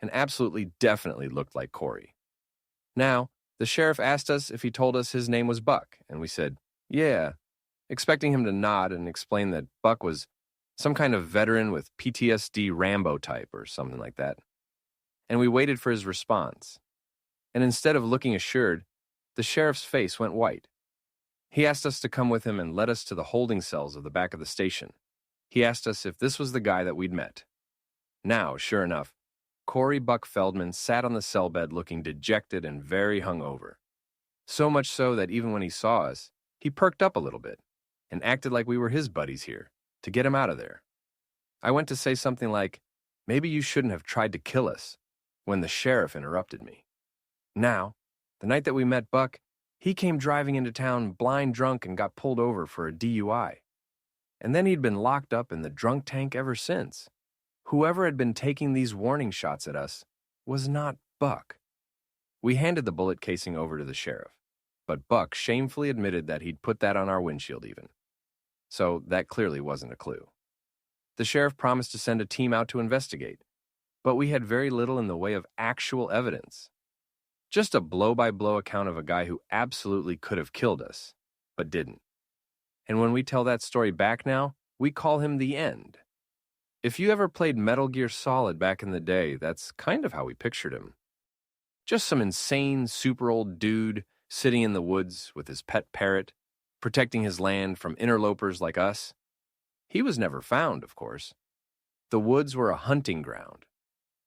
and absolutely definitely looked like Corey. Now, the sheriff asked us if he told us his name was Buck, and we said, yeah, expecting him to nod and explain that Buck was some kind of veteran with PTSD Rambo type or something like that. And we waited for his response. And instead of looking assured, the sheriff's face went white. He asked us to come with him and led us to the holding cells of the back of the station. He asked us if this was the guy that we'd met. Now, sure enough, Corey Buck Feldman sat on the cell bed looking dejected and very hungover. So much so that even when he saw us, he perked up a little bit and acted like we were his buddies here to get him out of there. I went to say something like, maybe you shouldn't have tried to kill us, when the sheriff interrupted me. Now, the night that we met Buck, he came driving into town blind drunk and got pulled over for a DUI. And then he'd been locked up in the drunk tank ever since. Whoever had been taking these warning shots at us was not Buck. We handed the bullet casing over to the sheriff, but Buck shamefully admitted that he'd put that on our windshield even. So that clearly wasn't a clue. The sheriff promised to send a team out to investigate, but we had very little in the way of actual evidence. Just a blow-by-blow account of a guy who absolutely could have killed us, but didn't. And when we tell that story back now, we call him the End. If you ever played Metal Gear Solid back in the day, that's kind of how we pictured him. Just some insane, super old dude sitting in the woods with his pet parrot, protecting his land from interlopers like us. He was never found, of course. The woods were a hunting ground.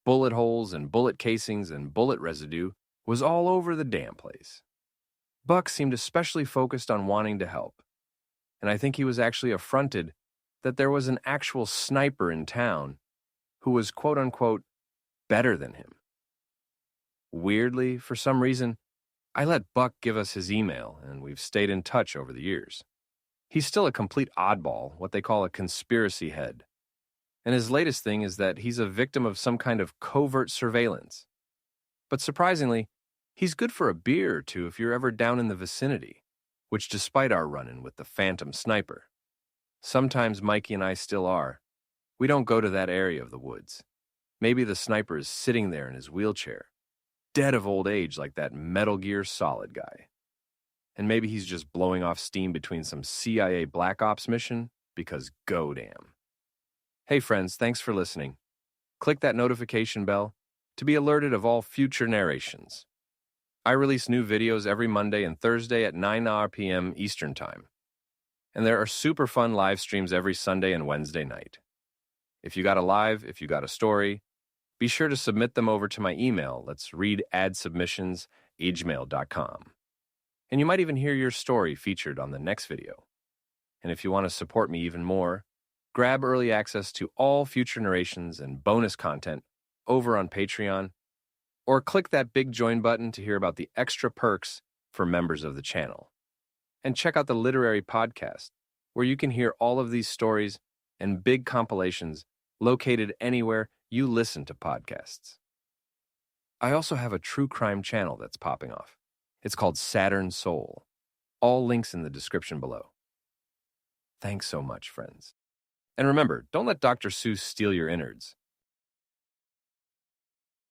Bullet holes and bullet casings and bullet residue was all over the damn place. Buck seemed especially focused on wanting to help, and I think he was actually affronted that there was an actual sniper in town who was quote-unquote better than him. Weirdly, for some reason, I let Buck give us his email, and we've stayed in touch over the years. He's still a complete oddball, what they call a conspiracy head. And his latest thing is that he's a victim of some kind of covert surveillance. But surprisingly, he's good for a beer or two if you're ever down in the vicinity, which despite our run-in with the Phantom Sniper. Sometimes Mikey and I still are. We don't go to that area of the woods. Maybe the sniper is sitting there in his wheelchair, dead of old age like that Metal Gear Solid guy. And maybe he's just blowing off steam between some CIA Black Ops mission, because go damn. Hey friends, thanks for listening. Click that notification bell to be alerted of all future narrations. I release new videos every Monday and Thursday at 9 p.m. Eastern Time. And there are super fun live streams every Sunday and Wednesday night. If you got a live, if you got a story, be sure to submit them over to my email. Let's read adsubmissions@gmail.com. And you might even hear your story featured on the next video. And if you want to support me even more, grab early access to all future narrations and bonus content over on Patreon, or click that big join button to hear about the extra perks for members of the channel. And check out the Literary Podcast, where you can hear all of these stories and big compilations located anywhere you listen to podcasts. I also have a true crime channel that's popping off. It's called Saturn Soul. All links in the description below. Thanks so much, friends. And remember, don't let Dr. Seuss steal your innards.